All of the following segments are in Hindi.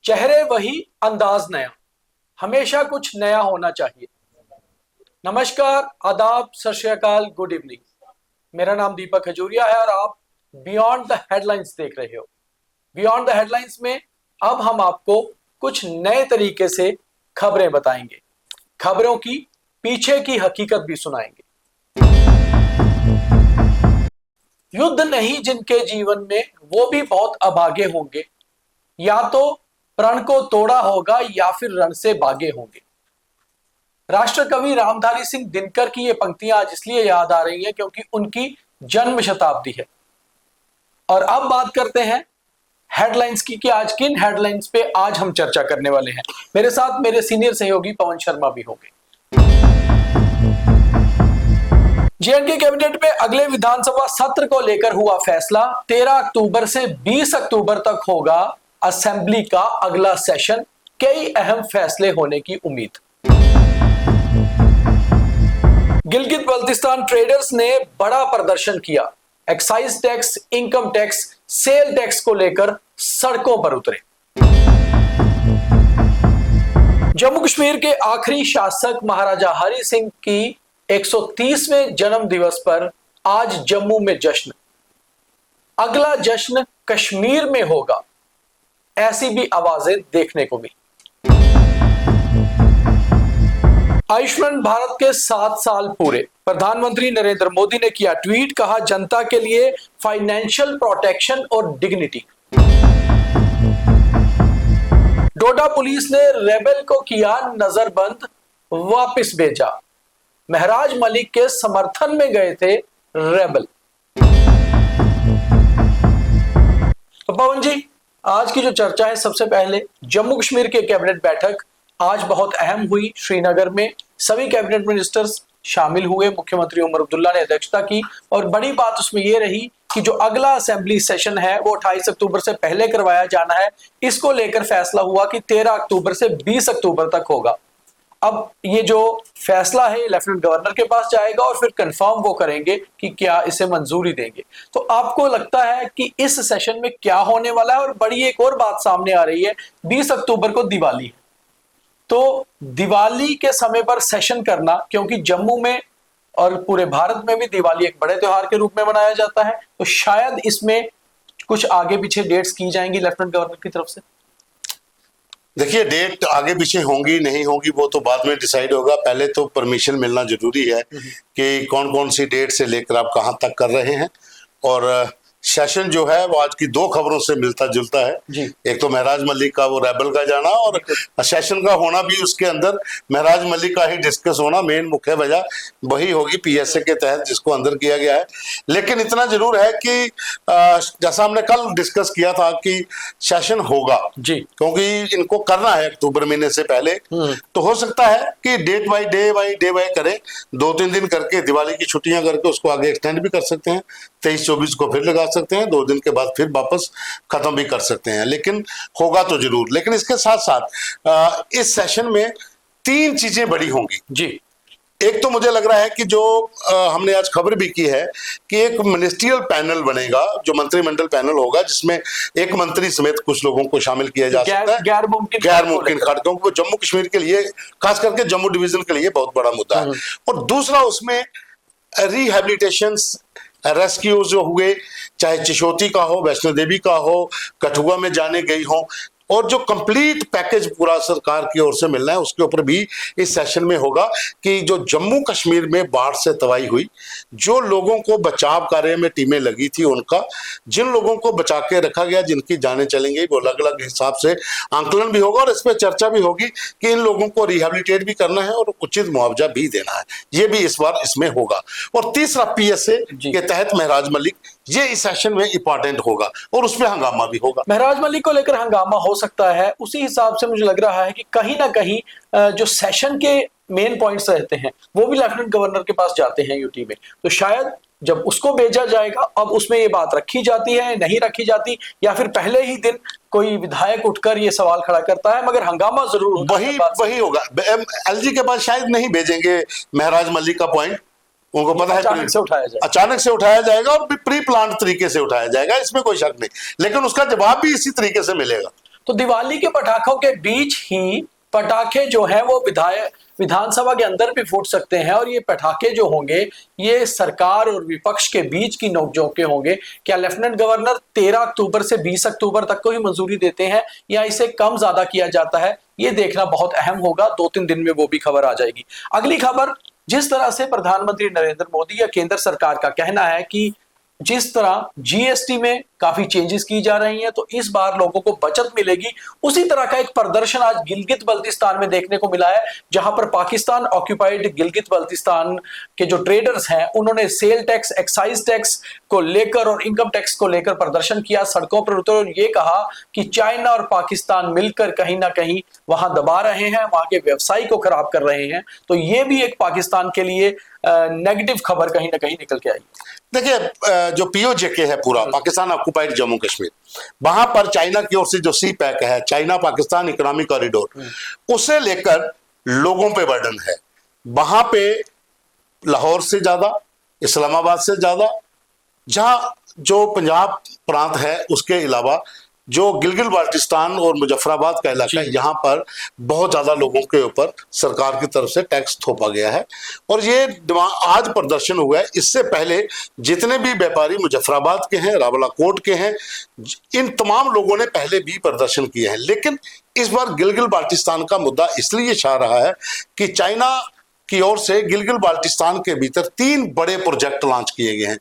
चेहरे वही, अंदाज नया, हमेशा कुछ नया होना चाहिए। नमस्कार, आदाब, सत श्री अकाल, गुड इवनिंग। मेरा नाम दीपक खजूरिया है और आप बियॉन्ड द हेडलाइंस देख रहे हो। बियॉन्ड द हेडलाइंस में अब हम आपको कुछ नए तरीके से खबरें बताएंगे, खबरों की पीछे की हकीकत भी सुनाएंगे। युद्ध नहीं जिनके जीवन में, वो भी बहुत अभागे होंगे, या तो प्रण को तोड़ा होगा या फिर रण से भागे होंगे। राष्ट्र कवि रामधारी सिंह दिनकर की ये पंक्तियां आज इसलिए याद आ रही हैं क्योंकि उनकी जन्म शताब्दी है। और अब बात करते हैं हेडलाइंस की कि आज किन हेडलाइंस पे आज हम चर्चा करने वाले हैं। मेरे साथ मेरे सीनियर सहयोगी पवन शर्मा भी होंगे। जेएनके कैबिनेट में अगले विधानसभा सत्र को लेकर हुआ फैसला। 13 अक्टूबर से 20 अक्टूबर तक होगा असेंबली का अगला सेशन। कई अहम फैसले होने की उम्मीद। गिलगित बल्तिस्तान ट्रेडर्स ने बड़ा प्रदर्शन किया। Excise tax, income tax, sale tax को लेकर सड़कों पर उतरे। जम्मू कश्मीर के आखिरी शासक महाराजा हरि सिंह की 130वें जन्म दिवस पर आज जम्मू में जश्न। अगला जश्न कश्मीर में होगा, ऐसी भी आवाजें देखने को मिली। आयुष्मान भारत के 7 साल पूरे। प्रधानमंत्री नरेंद्र मोदी ने किया ट्वीट, कहा जनता के लिए फाइनेंशियल प्रोटेक्शन और डिग्निटी। डोडा पुलिस ने रेबल को किया नजरबंद, वापस भेजा। महराज मलिक के समर्थन में गए थे रेबल। तो पवन जी, आज की जो चर्चा है, सबसे पहले जम्मू कश्मीर के कैबिनेट बैठक आज बहुत अहम हुई। श्रीनगर में सभी कैबिनेट मिनिस्टर्स शामिल हुए। मुख्यमंत्री उमर अब्दुल्ला ने अध्यक्षता की और बड़ी बात उसमें यह रही कि जो अगला असेंबली सेशन है वो 28 अक्टूबर से पहले करवाया जाना है। इसको लेकर फैसला हुआ कि 13 अक्टूबर से 20 अक्टूबर तक होगा। अब ये जो फैसला है लेफ्टिनेंट गवर्नर के पास जाएगा और फिर कंफर्म वो करेंगे कि क्या इसे मंजूरी देंगे। तो आपको लगता है कि इस सेशन में क्या होने वाला है? और बड़ी एक और बात सामने आ रही है, 20 अक्टूबर को दिवाली है, तो दिवाली के समय पर सेशन करना, क्योंकि जम्मू में और पूरे भारत में भी दिवाली एक बड़े त्योहार के रूप में मनाया जाता है, तो शायद इसमें कुछ आगे पीछे डेट्स की जाएंगी लेफ्टिनेंट गवर्नर की तरफ से। देखिए, डेट आगे पीछे होंगी नहीं होंगी वो तो बाद में डिसाइड होगा। पहले तो परमिशन मिलना जरूरी है कि कौन कौन सी डेट से लेकर आप कहां तक कर रहे हैं। और सेशन जो है वो आज की 2 खबरों से मिलता जुलता है। एक तो महराज मलिक का वो रेबल का जाना, और सेशन का होना भी उसके अंदर महराज मलिक का ही डिस्कस होना। मेन मुख्य वजह वही होगी पीएसए के तहत जिसको अंदर किया गया है। लेकिन इतना जरूर है कि जैसा हमने कल डिस्कस किया था कि सेशन होगा जी, क्योंकि इनको करना है अक्टूबर महीने से पहले। तो हो सकता है कि डेट बाई डे बाई करें, 2-3 दिन करके दिवाली की छुट्टियां करके उसको आगे एक्सटेंड भी कर सकते हैं। 23-24 को फिर लगा सकते हैं, 2 दिन के बाद फिर वापस खत्म भी कर सकते हैं। लेकिन होगा तो जरूर। लेकिन इसके साथ साथ इस सेशन में 3 चीजें बड़ी होंगी जी। एक तो मुझे लग रहा है कि जो हमने आज खबर भी की है कि एक मिनिस्ट्रियल पैनल बनेगा, जो मंत्रिमंडल पैनल होगा, जिसमें एक मंत्री समेत कुछ लोगों को शामिल किया जा सकता है। गैर मुमकिन खर्च, क्योंकि वो जम्मू कश्मीर के लिए, खास करके जम्मू डिवीजन के लिए बहुत बड़ा मुद्दा है। और दूसरा, उसमें रिहेबिलिटेशन रेस्क्यू जो हुए, चाहे चिशोती का हो, वैष्णो देवी का हो, कठुआ में जाने गई हो, और जो कंप्लीट पैकेज पूरा सरकार की ओर से मिलना है, उसके ऊपर भी इस सेशन में होगा कि जो जम्मू कश्मीर में बाढ़ से तबाही हुई, जो लोगों को बचाव कार्य में टीमें लगी थी, उनका, जिन लोगों को बचा के रखा गया, जिनकी जानें चली गई, वो अलग अलग हिसाब से आंकलन भी होगा और इस पर चर्चा भी होगी कि इन लोगों को रिहेबिलिटेट भी करना है और उचित मुआवजा भी देना है। ये भी इस बार इसमें होगा। और तीसरा, पीएसए के तहत महराज मलिक, ये इस सेशन में इंपॉर्टेंट होगा और उसमें हंगामा भी होगा। महराज मलिक को लेकर हंगामा हो सकता है। उसी हिसाब से मुझे लग रहा है कि कहीं ना कहीं जो सेशन के मेन पॉइंट्स रहते हैं वो भी लेफ्टिनेंट गवर्नर के पास जाते हैं यूटी में, तो शायद जब उसको भेजा जाएगा, अब उसमें ये बात रखी जाती है, नहीं रखी जाती, या फिर पहले ही दिन कोई विधायक उठकर ये सवाल खड़ा करता है, मगर हंगामा जरूर वही होगा। एलजी के पास शायद नहीं भेजेंगे महराज मलिक का पॉइंट, उनको पता है अचानक से उठाया जाएगा और प्री प्लान तरीके से उठाया जाएगा, इसमें कोई शक नहीं। लेकिन उसका जवाब भी इसी तरीके से मिलेगा। तो दिवाली के पटाखों के बीच ही पटाखे जो हैं वो विधानसभा के अंदर भी फूट सकते हैं, और ये पटाखे जो होंगे ये सरकार और विपक्ष के बीच की नोकझोंक के होंगे। क्या लेफ्टिनेंट गवर्नर 13 अक्टूबर से 20 अक्टूबर तक को ही मंजूरी देते हैं या इसे कम ज्यादा किया जाता है, ये देखना बहुत अहम होगा। 2-3 दिन में वो भी खबर आ जाएगी। अगली खबर, जिस तरह से प्रधानमंत्री नरेंद्र मोदी या केंद्र सरकार का कहना है कि जिस तरह जीएसटी में काफी चेंजेस की जा रही हैं तो इस बार लोगों को बचत मिलेगी, उसी तरह का एक प्रदर्शन आज गिलगित बल्तिस्तान में देखने को मिला है, जहां पर पाकिस्तान ऑक्यूपाइड गिलगित बल्तिस्तान के जो ट्रेडर्स हैं उन्होंने सेल टैक्स, एक्साइज टैक्स को लेकर और इनकम टैक्स को लेकर प्रदर्शन किया, सड़कों पर उतरे और ये कहा कि चाइना और पाकिस्तान मिलकर कहीं ना कहीं वहां दबा रहे हैं, वहां के व्यवसाय को खराब कर रहे हैं। तो ये भी एक पाकिस्तान के लिए नेगेटिव खबर कहीं ना कहीं निकल के आई। देखिए, जो पीओजेके है पूरा पाकिस्तान ऑक्युपाइड जम्मू कश्मीर, वहां पर चाइना की ओर से जो सी पैक है, चाइना पाकिस्तान इकोनॉमिक कॉरिडोर, उसे लेकर लोगों पे बर्डन है। वहां पे लाहौर से ज्यादा, इस्लामाबाद से ज्यादा, जहां जो पंजाब प्रांत है उसके अलावा जो गिलगित बाल्टिस्तान और मुजफ्फराबाद का इलाका है, यहाँ पर बहुत ज्यादा लोगों के ऊपर सरकार की तरफ से टैक्स थोपा गया है और ये आज प्रदर्शन हुआ है। इससे पहले जितने भी व्यापारी मुजफ्फराबाद के हैं, रावलाकोट के हैं, इन तमाम लोगों ने पहले भी प्रदर्शन किए हैं। लेकिन इस बार गिलगित बाल्टिस्तान का मुद्दा इसलिए छा रहा है कि चाइना की ओर से गिलगित बाल्टिस्तान के भीतर 3 बड़े प्रोजेक्ट लॉन्च किए गए हैं।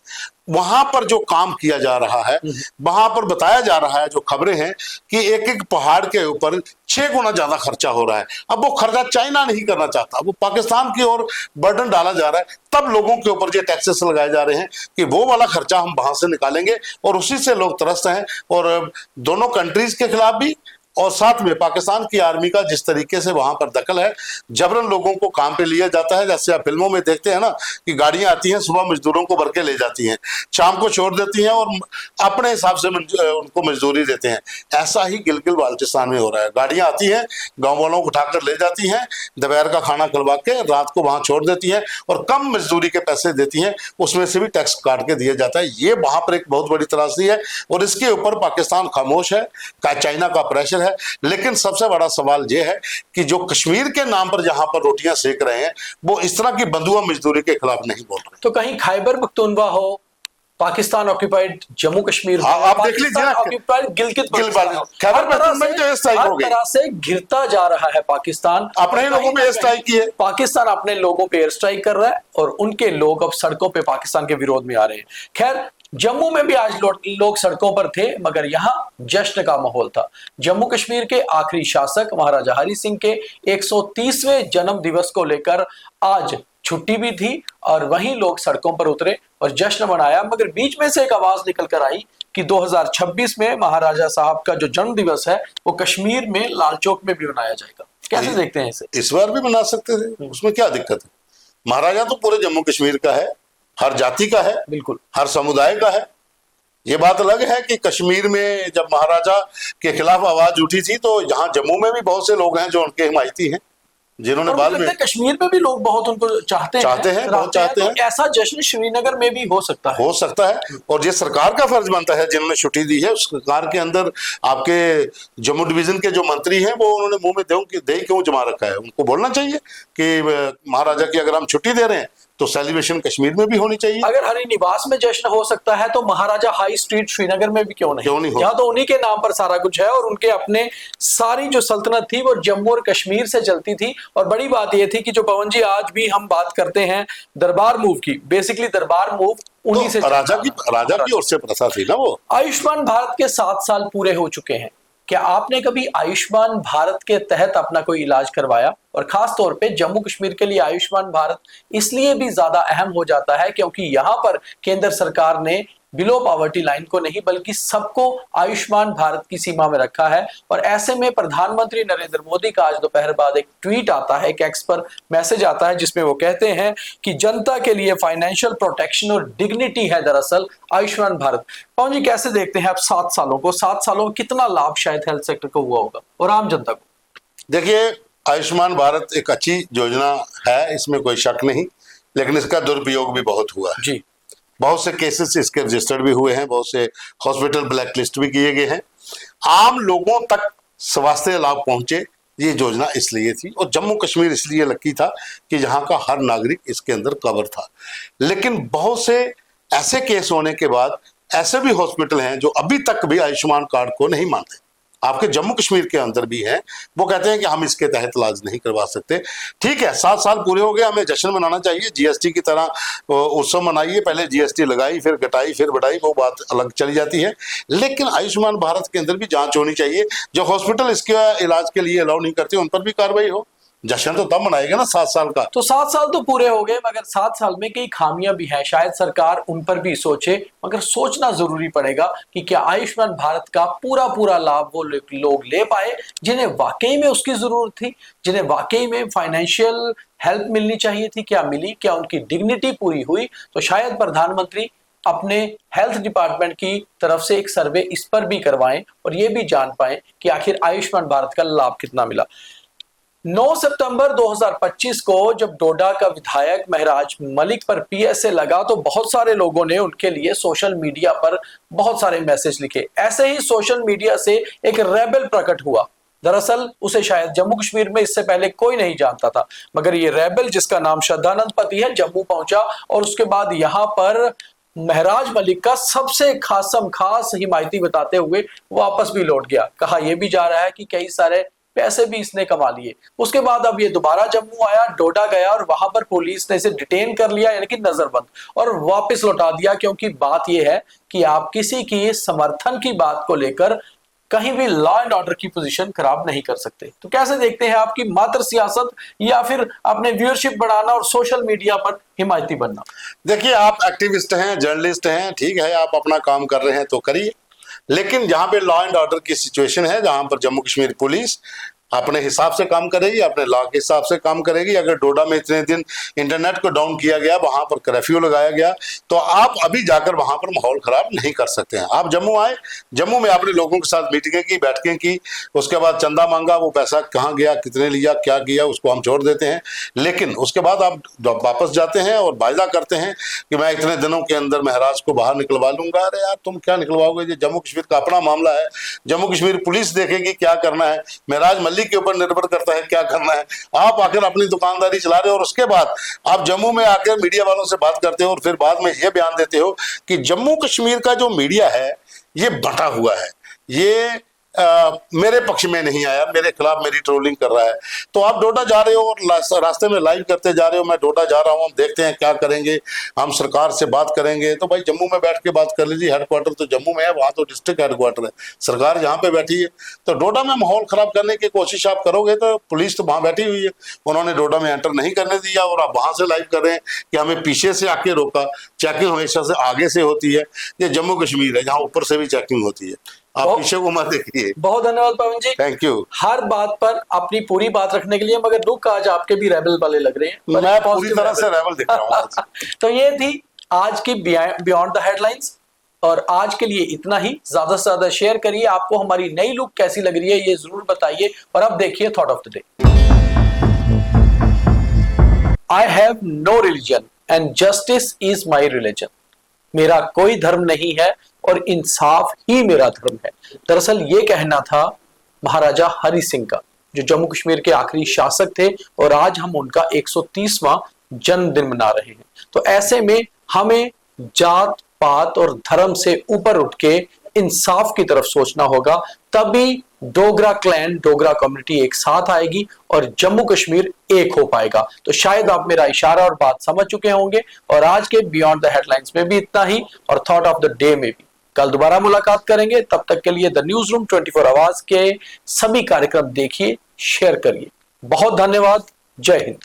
वहां पर जो काम किया जा रहा है, वहां पर बताया जा रहा है, जो खबरें हैं कि एक एक पहाड़ के ऊपर 6 गुना ज्यादा खर्चा हो रहा है। अब वो खर्चा चाइना नहीं करना चाहता, वो पाकिस्तान की ओर बर्डन डाला जा रहा है। तब लोगों के ऊपर ये टैक्सेस लगाए जा रहे हैं कि वो वाला खर्चा हम वहां से निकालेंगे और उसी से लोग त्रस्त हैं। और दोनों कंट्रीज के खिलाफ भी और साथ में पाकिस्तान की आर्मी का जिस तरीके से वहां पर दखल है, जबरन लोगों को काम पे लिया जाता है। जैसे आप फिल्मों में देखते हैं ना कि गाड़ियां आती हैं, सुबह मजदूरों को भर के ले जाती हैं, शाम को छोड़ देती हैं और अपने हिसाब से उनको मजदूरी देते हैं। ऐसा ही गिलगित बाल्टिस्तान में हो रहा है। गाड़ियां आती हैं, गाँव वालों को उठाकर ले जाती हैं, दोपहर का खाना खिलवा के रात को वहां छोड़ देती हैं और कम मजदूरी के पैसे देती हैं, उसमें से भी टैक्स काट के दिया जाता है। ये वहां पर एक बहुत बड़ी त्रासदी है और इसके ऊपर पाकिस्तान खामोश है, चाइना का प्रेशर है। लेकिन सबसे बड़ा सवाल यह है कि जो कश्मीर के नाम पर जहां पर रोटियां सेक रहे हैं वो इस तरह की बंधुआ मजदूरी के खिलाफ नहीं बोल रहे। तो कहीं खैबर पख्तूनख्वा हो, पाकिस्तान ऑक्यूपाइड जम्मू कश्मीर, आप देख लीजिए ना, ऑक्यूपाइड गिलगित खैबर पख्तूनख्वा में जो स्ट्राइक हो गई, हर तरह से घिरता जा रहा है पाकिस्तान। अपने ही लोगों पे एयर स्ट्राइक की है, पाकिस्तान अपने लोगों पे एयर स्ट्राइक कर रहा है और उनके लोग अब सड़कों पे पाकिस्तान के विरोध में आ रहे हैं। खैर, जम्मू में भी आज लोग सड़कों पर थे, मगर यहां जश्न का माहौल था। जम्मू कश्मीर के आखिरी शासक महाराजा हरि सिंह के 130वें जन्म दिवस को लेकर आज छुट्टी भी थी और वहीं लोग सड़कों पर उतरे और जश्न मनाया। मगर बीच में से एक आवाज निकल कर आई कि 2026 में महाराजा साहब का जो जन्म दिवस है वो कश्मीर में लाल चौक में भी मनाया जाएगा। कैसे देखते हैं इसे? इस बार भी मना सकते थे, उसमें क्या दिक्कत है? महाराजा तो पूरे जम्मू कश्मीर का है, हर जाति का है, बिल्कुल हर समुदाय का है। ये बात अलग है कि कश्मीर में जब महाराजा के खिलाफ आवाज उठी थी तो यहाँ जम्मू में भी बहुत से लोग हैं जो उनके हिमायती हैं, जिन्होंने बाद में कश्मीर में भी लोग बहुत उनको चाहते हैं, बहुत चाहते हैं। तो ऐसा जश्न श्रीनगर में भी हो सकता है और ये सरकार का फर्ज बनता है, जिन्होंने छुट्टी दी है उस सरकार के अंदर आपके जम्मू डिवीजन के जो मंत्री हैं वो उन्होंने मुंह में दही क्यों जमा रखा है? उनको बोलना चाहिए कि महाराजा की अगर हम छुट्टी दे रहे हैं तो सेलिब्रेशन कश्मीर में भी होनी चाहिए। अगर हरि निवास में जश्न हो सकता है तो महाराजा हाई स्ट्रीट श्रीनगर में भी क्यों नहीं हो? यहाँ तो उन्हीं के नाम पर सारा कुछ है और उनके अपने सारी जो सल्तनत थी वो जम्मू और कश्मीर से चलती थी। और बड़ी बात यह थी कि जो पवन जी आज भी हम बात करते हैं दरबार मूव की, बेसिकली दरबार मूव उन्हीं से राजा की ओर से प्रथा थी ना वो। आयुष्मान भारत के 7 साल पूरे हो चुके हैं। क्या आपने कभी आयुष्मान भारत के तहत अपना कोई इलाज करवाया? और खास तौर पे जम्मू कश्मीर के लिए आयुष्मान भारत इसलिए भी ज्यादा अहम हो जाता है क्योंकि यहाँ पर केंद्र सरकार ने बिलो पॉवर्टी लाइन को नहीं बल्कि सबको आयुष्मान भारत की सीमा में रखा है। और ऐसे में प्रधानमंत्री नरेंद्र मोदी का आज दोपहर बाद एक ट्वीट आता है, एक एक्स पर मैसेज आता है जिसमें वो कहते हैं कि जनता के लिए फाइनेंशियल प्रोटेक्शन और डिग्निटी है दरअसल आयुष्मान भारत। पवन जी, कैसे देखते हैं आप 7 सालों को? 7 सालों में कितना लाभ शायद हेल्थ सेक्टर को हुआ होगा और आम जनता को? देखिए, आयुष्मान भारत एक अच्छी योजना है, इसमें कोई शक नहीं, लेकिन इसका दुरुपयोग भी बहुत हुआ है जी। बहुत से केसेस इसके रजिस्टर्ड भी हुए हैं, बहुत से हॉस्पिटल ब्लैक लिस्ट भी किए गए हैं। आम लोगों तक स्वास्थ्य लाभ पहुंचे, ये योजना इसलिए थी। और जम्मू कश्मीर इसलिए लकी था कि यहाँ का हर नागरिक इसके अंदर कवर था। लेकिन बहुत से ऐसे केस होने के बाद ऐसे भी हॉस्पिटल हैं जो अभी तक भी आयुष्मान कार्ड को नहीं मानते। आपके जम्मू कश्मीर के अंदर भी हैं, वो कहते हैं कि हम इसके तहत इलाज नहीं करवा सकते। ठीक है, 7 साल पूरे हो गए, हमें जश्न मनाना चाहिए, जीएसटी की तरह उत्सव मनाइए। पहले जीएसटी लगाई, फिर घटाई, फिर बढ़ाई, वो बात अलग चली जाती है। लेकिन आयुष्मान भारत के अंदर भी जांच होनी चाहिए। जो हॉस्पिटल इसके इलाज के लिए अलाउ नहीं करते उन पर भी कार्रवाई हो। जश्न तो तब मनाएगा ना 7 साल का। तो 7 साल तो पूरे हो गए, मगर 7 साल में कई खामियां भी हैं। शायद सरकार उन पर भी सोचे, मगर सोचना जरूरी पड़ेगा कि क्या आयुष्मान भारत का पूरा पूरा लाभ वो लोग ले पाए जिन्हें वाकई में उसकी जरूरत थी, जिन्हें वाकई में फाइनेंशियल हेल्प मिलनी चाहिए थी। क्या मिली? क्या उनकी डिग्निटी पूरी हुई? तो शायद प्रधानमंत्री अपने हेल्थ डिपार्टमेंट की तरफ से एक सर्वे इस पर भी करवाएं और ये भी जान पाएं कि आखिर आयुष्मान भारत का लाभ कितना मिला। 9 सितंबर 2025 को जब डोडा का विधायक महराज मलिक पर पीएसए लगा तो बहुत सारे लोगों ने उनके लिए सोशल मीडिया पर बहुत सारे मैसेज लिखे। ऐसे ही सोशल मीडिया से एक रेबल प्रकट हुआ। दरअसल उसे शायद जम्मू कश्मीर में इससे पहले कोई नहीं जानता था, मगर ये रेबल जिसका नाम श्रद्धानंद पति है, जम्मू पहुंचा और उसके बाद यहां पर महराज मलिक का सबसे खास हिमायती बताते हुए वापस भी लौट गया। कहा यह भी जा रहा है कि कई सारे पैसे भी इसने कमा लिए। उसके बाद अब ये दोबारा जम्मू आया, डोडा गया और वहां पर पुलिस ने इसे डिटेन कर लिया, यानी कि नजरबंद, और वापस लौटा दिया। क्योंकि बात यह है कि आप किसी की समर्थन की बात को लेकर कहीं भी लॉ एंड ऑर्डर की पोजीशन खराब नहीं कर सकते। तो कैसे देखते हैं आपकी मात्र सियासत या फिर अपने व्यूअरशिप बढ़ाना और सोशल मीडिया पर हिमायती बनना? देखिए, आप एक्टिविस्ट हैं, जर्नलिस्ट हैं, ठीक है, आप अपना काम कर रहे हैं तो करिए। लेकिन जहां पे लॉ एंड ऑर्डर की सिचुएशन है, जहां पर जम्मू कश्मीर पुलिस अपने हिसाब से काम करेगी, अपने लॉ के हिसाब से काम करेगी। अगर डोडा में इतने दिन इंटरनेट को डाउन किया गया, वहां पर कर्फ्यू लगाया गया, तो आप अभी जाकर वहां पर माहौल खराब नहीं कर सकते हैं। आप जम्मू आए, जम्मू में आपने लोगों के साथ मीटिंगें की, बैठकें की, उसके बाद चंदा मांगा, वो पैसा कहाँ गया, कितने लिया, क्या किया, उसको हम छोड़ देते हैं। लेकिन उसके बाद आप वापस जाते हैं और वायदा करते हैं कि मैं इतने दिनों के अंदर महराज को बाहर निकलवा लूंगा। अरे यार, तुम क्या निकलवाओगे? ये जम्मू कश्मीर का अपना मामला है, जम्मू कश्मीर पुलिस देखेगी क्या करना है, महराज मलिक के ऊपर निर्भर करता है क्या करना है। आप आकर अपनी दुकानदारी चला रहे हो और उसके बाद आप जम्मू में आकर मीडिया वालों से बात करते हो और फिर बाद में यह बयान देते हो कि जम्मू कश्मीर का जो मीडिया है ये बटा हुआ है, ये मेरे पक्ष में नहीं आया, मेरे खिलाफ मेरी ट्रोलिंग कर रहा है। तो आप डोडा जा रहे हो और रास्ते में लाइव करते जा रहे हो, मैं डोडा जा रहा हूँ, हम देखते हैं क्या करेंगे, हम सरकार से बात करेंगे। तो भाई जम्मू में बैठ के बात कर लीजिए, हेडक्वार्टर तो जम्मू में है, वहां तो डिस्ट्रिक्ट हेडक्वार्टर है, सरकार जहाँ पे बैठी है। तो डोडा में माहौल खराब करने की कोशिश आप करोगे तो पुलिस तो वहां बैठी हुई है, उन्होंने डोडा में एंटर नहीं करने दिया और आप वहां से लाइव कर रहे हैं कि हमें पीछे से आके रोका। चेकिंग हमेशा से आगे से होती है, ये जम्मू कश्मीर है जहाँ ऊपर से भी चेकिंग होती है, आप पीछे को मत देखिए। बहुत धन्यवाद पवन जी, थैंक यू। हर बात पर अपनी पूरी बात रखने के लिए। मगर लुक आज आपके भी रेबल वाले लग रहे हैं। मैं पूरी तरह से रेबल दिख रहा हूं। तो ये थी आज की बियॉन्ड द हेडलाइंस, और आज के लिए इतना ही। ज्यादा से ज्यादा शेयर करिए। आपको हमारी नई लुक कैसी लग रही है ये जरूर बताइए। और अब देखिए thought of the day. I have no religion and justice is my religion. मेरा कोई धर्म नहीं है और इंसाफ ही मेरा धर्म है। दरअसल ये कहना था महाराजा हरि सिंह का, जो जम्मू कश्मीर के आखिरी शासक थे, और आज हम उनका 130वां जन्मदिन मना रहे हैं। तो ऐसे में हमें जात पात और धर्म से ऊपर उठ के इंसाफ की तरफ सोचना होगा, तभी डोगरा क्लैन, डोगरा कम्युनिटी एक साथ आएगी और जम्मू कश्मीर एक हो पाएगा। तो शायद आप मेरा इशारा और बात समझ चुके होंगे। और आज के बियॉन्ड द हेडलाइंस में भी इतना ही, और थॉट ऑफ द डे में भी। कल दोबारा मुलाकात करेंगे, तब तक के लिए द न्यूज रूम 24 आवर्स के सभी कार्यक्रम देखिए, शेयर करिए। बहुत धन्यवाद। जय हिंद।